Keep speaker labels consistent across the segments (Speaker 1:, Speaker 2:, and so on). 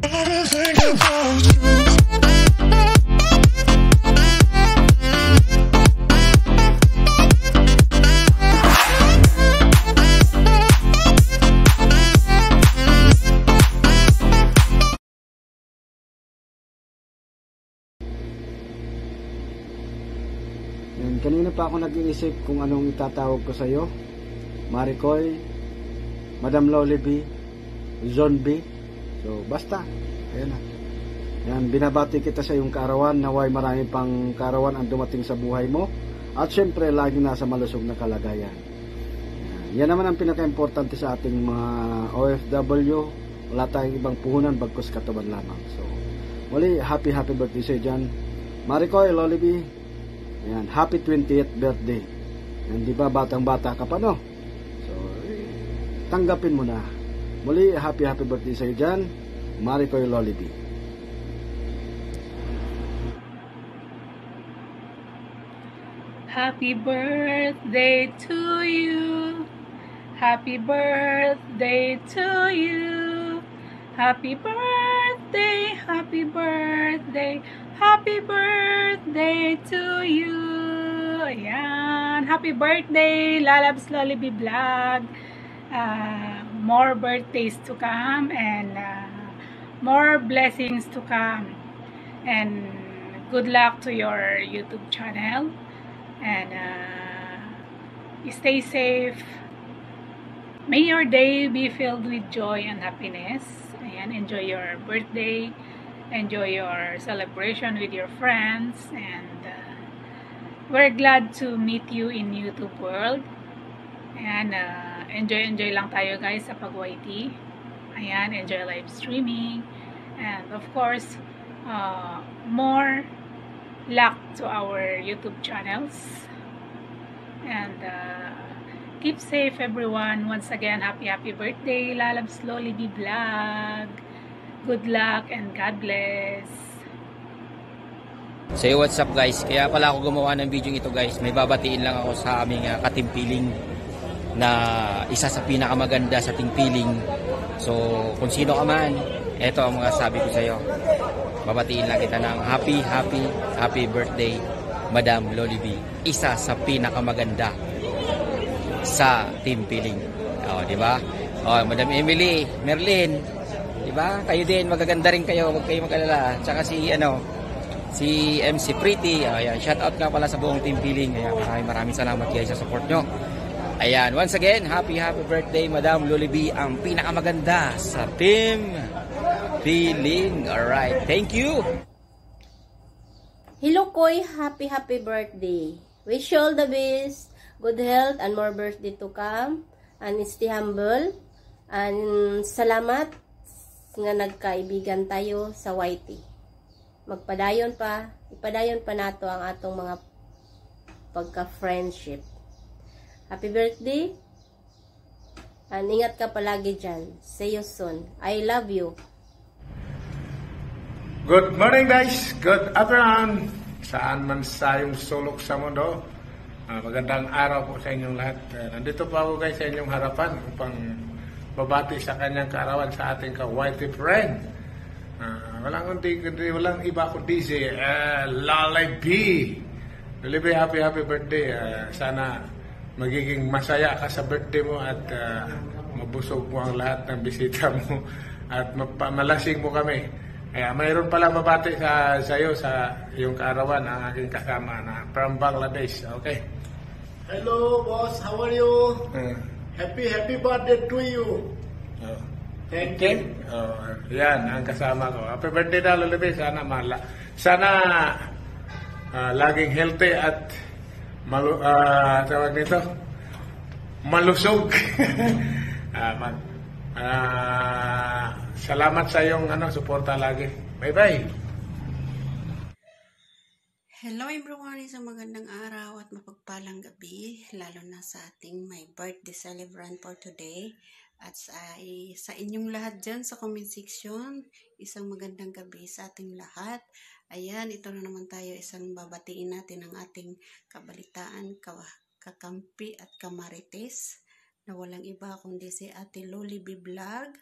Speaker 1: And kanina pa ako nag-iisip kung anong itatawag ko sa iyo. Maricoy, Madam Loliby, Zombie. So basta, ayan na. Yan, binabati kita sa iyong kaarawan. Naway marami pang kaarawan ang dumating sa buhay mo. At syempre, lagi nasa malusog na kalagayan. Yan naman ang pinaka-importante sa ating mga OFW. Wala tayong ibang puhunan bagkus katawan lamang. So, muli, happy birthday sa dyan. Maricoy, Loliby. Yan, happy 20th birthday. Yan, di ba batang-bata ka pa, no? So, tanggapin mo na. Muli, happy birthday sa dyan. Maricoy Loliby.
Speaker 2: Happy birthday to you. Happy birthday to you. Happy birthday, happy birthday, happy birthday to you. Ayan. Happy birthday, Lalabs Loliby Vlog. More birthdays to come and more blessings to come. And good luck to your YouTube channel. And stay safe. May your day be filled with joy and happiness. Ayan, enjoy your birthday. Enjoy your celebration with your friends. And we're glad to meet you in YouTube world. Ayan, enjoy lang tayo guys sa pag-YT. Ayan, enjoy live streaming. And of course, more luck to our YouTube channels. And keep safe everyone. Once again, happy birthday, Lalabs Loliby Vlog. Good luck and God bless.
Speaker 3: So what's up guys? Kaya pala ako gumawa ng video ito guys. May babatiin lang ako sa aming katimpiling na isa sa pinakamaganda sa timpiling. So kung sino ka man, eto ang mga sabi ko sa iyo. Babatiin lang kita ng happy birthday, Madam Loliby. Isa sa pinakamaganda sa timpiling. Oh, di ba? Oh, Madam Emily, Merlin, di ba? Kayo din, magaganda rin kayo, wag kayo mag-alala. Tsaka si MC Pretty. Ayan, shout out nga pala sa buong timpiling. Ayan, maraming salamat guys sa support nyo. Ayan, once again, happy birthday, Madam Loliby, ang pinakamaganda sa team Piling. Alright, thank you.
Speaker 4: Hello Koy, happy birthday. Wish you all the best, good health and more birthday to come. And stay humble. And salamat nga nagkaibigan tayo sa YT. Ipadayon pa nato ang atong mga pagka-friendship. Happy birthday. And ingat ka palagi dyan. See you soon. I love you.
Speaker 5: Good morning guys, good afternoon, saan man sa yung sulok sa mundo. Magandang araw po sa inyong lahat. Nandito po ako guys sa inyong harapan upang babati sa kanyang kaarawan sa ating ka-YT friend. Walang iba kundi si Loliby. Loliby, happy birthday. Sana magiging masaya ka sa birthday mo at mabusog mo ang lahat ng bisita mo at malasing mo kami. Kaya mayroon pala mabati sa iyo sa iyong kaarawan ang aking kasama na from Bangladesh. Okay.
Speaker 6: Hello boss, how are you? Happy birthday to you. Thank you.
Speaker 5: Yan ang kasama ko. Happy birthday na Loliby. Sana laging healthy at tawag nito malusog. Salamat sa iyong suporta lagi. Bye-bye.
Speaker 7: Hello everyone, isang magandang araw at mapagpalang gabi, lalo na sa ating my birthday celebrant for today. At sa inyong lahat dyan sa comment section, isang magandang gabi sa ating lahat. Ayan, ito na naman tayo, isang babatiin natin ang ating kabalitaan, kakampi at kamarites na walang iba kundi si Ate Loli B Vlog.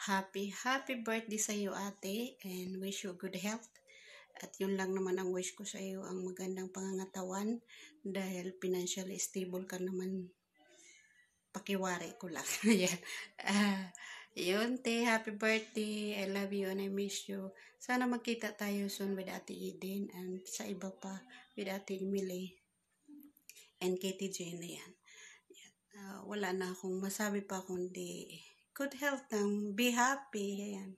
Speaker 7: Happy birthday sa iyo, ate, and wish you good health. At yun lang naman ang wish ko sa iyo, ang magandang pangangatawan, dahil financially stable ka naman. Pakiwari ko lang. Yun, te, happy birthday. I love you and I miss you. Sana magkita tayo soon with Ate Eden and sa iba pa with Ate Emily and Katie Jane na yan. Wala na akong masabi pa kundi good health lang, be happy. Ayan.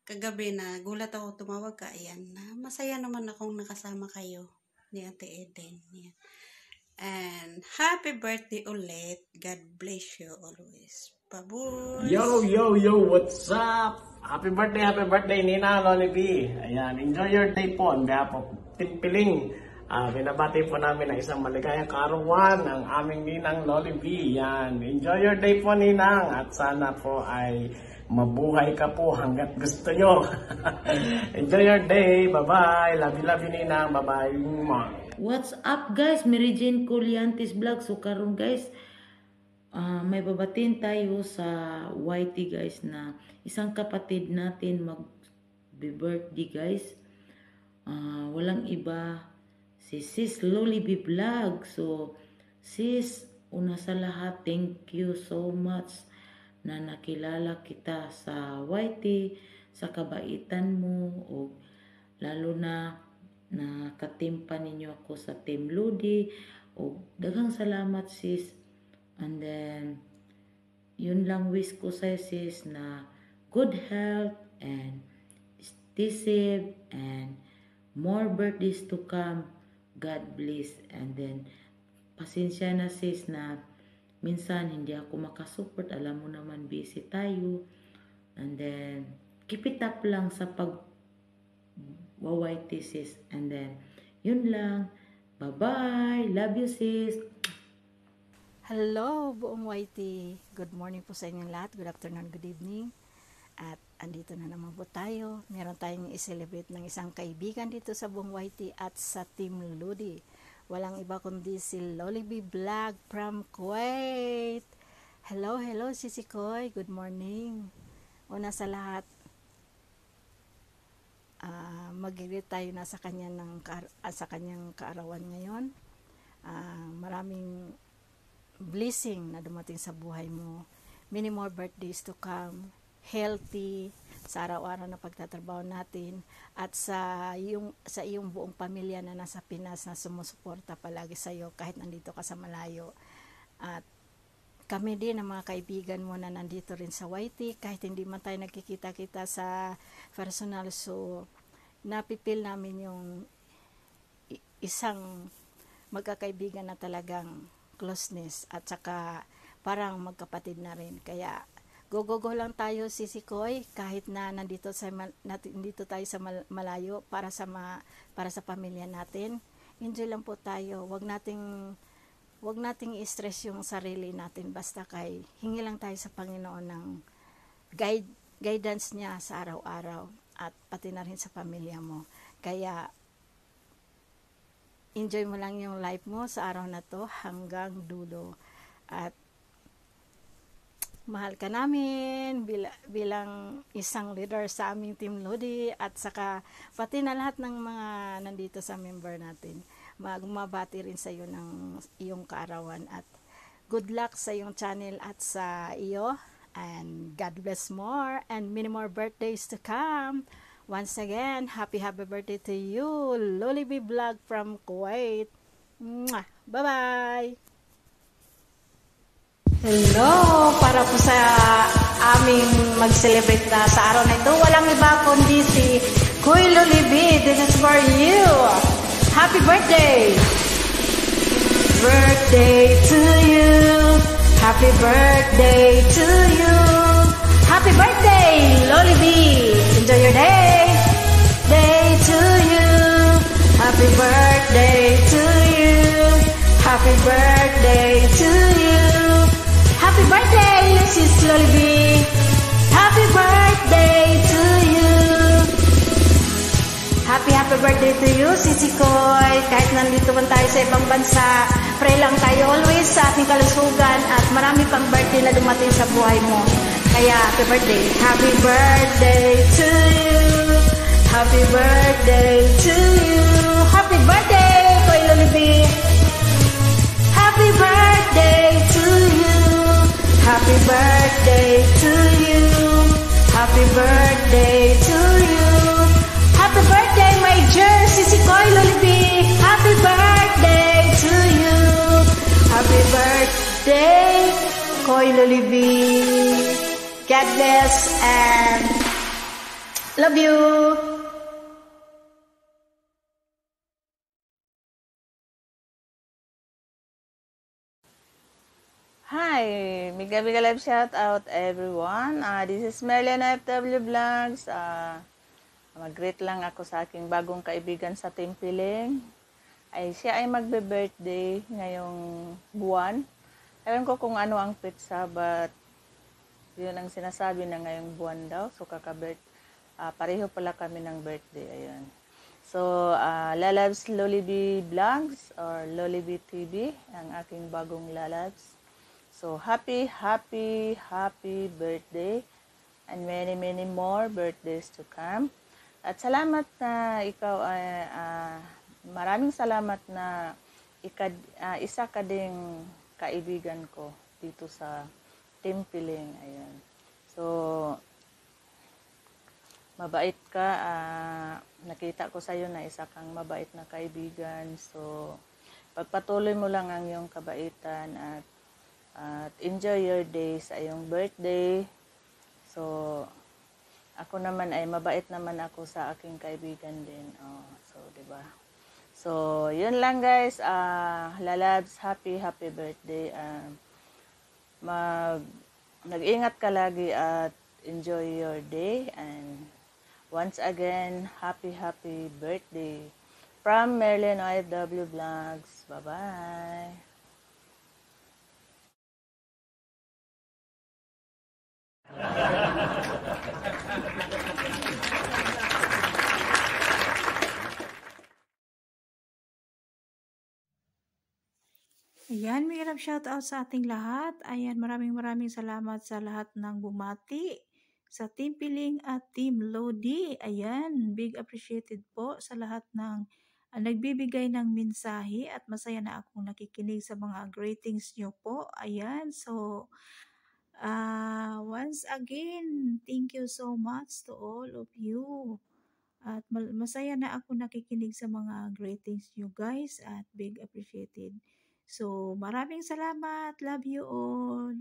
Speaker 7: Kagabi na gulat ako, tumawag ka. Ayan, masaya naman akong nakasama kayo ni Ate Eden. Ayan. And happy birthday ulit. God bless you always. Baboy!
Speaker 6: Yo, what's up? Happy birthday, Nina Loli B. Ayan, enjoy your day po on behalf of Team Piling. Binabati po namin ang isang maligayang kaarawan ng aming Ninang Loli B. Yan. Enjoy your day po, Ninang. At sana po ay mabuhay ka po hanggat gusto nyo. Enjoy your day. Bye-bye. Love you, Ninang. Bye-bye.
Speaker 8: What's up, guys? Mary Jane Coliantes Vlog. So, karon guys, may babatiin tayo sa YT, guys, na isang kapatid natin mag-birthday, guys. Walang iba, si Sis Loli B Vlog. So, sis, una sa lahat, thank you so much na nakilala kita sa YT, sa kabaitan mo, o lalo na nakatimpa ninyo ako sa Team Lodi, o daghang salamat, sis. And then, yun lang wish ko sa sis, na good health and stay safe and more birthdays to come. God bless. And then, pasensya na sis na minsan hindi ako makasupport. Alam mo naman, busy tayo. And then, keep it up lang sa pag-YT, sis. And then, yun lang. Bye-bye. Love you, sis.
Speaker 9: Hello, buong YT. Good morning po sa inyong lahat. Good afternoon, good evening. At andito na naman po tayo. Meron tayong i-celebrate ng isang kaibigan dito sa buong YT at sa Team Lodi. Walang iba kundi si Loli B Vlog from Kuwait. Hello, Sisi Koy. Good morning. Una sa lahat, mag-greet tayo na sa kanyang kaarawan ngayon. Maraming blessing na dumating sa buhay mo. Many more birthdays to come. Healthy sa araw-araw na pagtatrabaho natin, at sa iyong buong pamilya na nasa Pinas na sumusuporta palagi sa iyo kahit nandito ka sa malayo. At kami din ang mga kaibigan mo na nandito rin sa YT kahit hindi man tayo nagkikita-kita sa personal. So napipil namin yung isang magkakaibigan na talagang closeness at saka parang magkapatid na rin. Kaya go lang tayo, Sisi Koy, kahit na nandito tayo sa malayo para sa pamilya natin. Enjoy lang po tayo. Wag nating i-stress yung sarili natin, basta hingi lang tayo sa Panginoon ng guidance niya sa araw-araw at pati na rin sa pamilya mo. Kaya enjoy mo lang yung life mo sa araw na to hanggang dulo. At mahal ka namin bilang isang leader sa aming Team Lodi, at saka pati na lahat ng mga nandito sa member natin. Magmabati rin sa iyo ng iyong kaarawan, at good luck sa iyong channel at sa iyo, and God bless more and many more birthdays to come. Once again, happy birthday to you, Loli B Vlog from Kuwait. Mwah! Bye-bye!
Speaker 2: Hello! Para po sa aming mag-celebrate na sa araw na ito, walang iba kundi si Kuy Loli B. This is for you! Happy birthday! Birthday to you! Happy birthday to you! Happy birthday, Loli B! Enjoy your day! Day to you! Happy birthday to you! Happy birthday to you! Happy birthday, Sis Loli B! Happy birthday to you! Happy
Speaker 9: happy birthday to you, Sisi Koy. Kahit nandito man tayo sa ibang bansa, pray lang tayo always sa ating kalusugan at marami pang birthday na dumating sa buhay mo. Kaya happy birthday. Happy birthday to you. Happy birthday to you. Happy birthday, Koy Lolibi. Happy birthday to you. Happy birthday to you. Happy birthday to you. Happy birthday, my dear Sisi Koy Lolibi. Happy birthday to you. Happy birthday, Koy Lolibi. God bless and love you.
Speaker 10: Hi, Mega Live shout out everyone. This is Merlin FW Vlogs. Mag-greet lang ako sa aking bagong kaibigan sa Team Piling. Siya ay magbe-birthday ngayong buwan. Ewan ko kung ano ang pizza, but yun ang sinasabi na ngayong buwan daw. So pareho pala kami ng birthday. Ayun. So, Lalabs Lolibi Vlogs or Lolibi TV, ang aking bagong Lalabs. So, happy birthday and many more birthdays to come. At salamat na ikaw ay, maraming salamat na isa ka ding kaibigan ko dito sa Team Piling. Ayan. So, mabait ka. Nakita ko sa'yo na isa kang mabait na kaibigan. So, pagpatuloy mo lang ang iyong kabaitan at enjoy your day sa iyong birthday. So, ako naman ay mabait naman ako sa aking kaibigan din. So, diba? So, yun lang guys. Lalabs, happy birthday. Nag-ingat ka lagi at enjoy your day. And once again, happy birthday. From Merlin OFW Vlogs. Bye-bye.
Speaker 9: Ayan, may shout out sa ating lahat. Ayan, maraming salamat sa lahat ng bumati sa Team Piling at Team Lodi. Ayan, big appreciated po sa lahat ng nagbibigay ng mensahe at masaya na akong nakikinig sa mga greetings nyo po. Ayan, so once again, thank you so much to all of you. At masaya na ako nakikinig sa mga greetings nyo guys at big appreciated. So, maraming salamat. Love you all.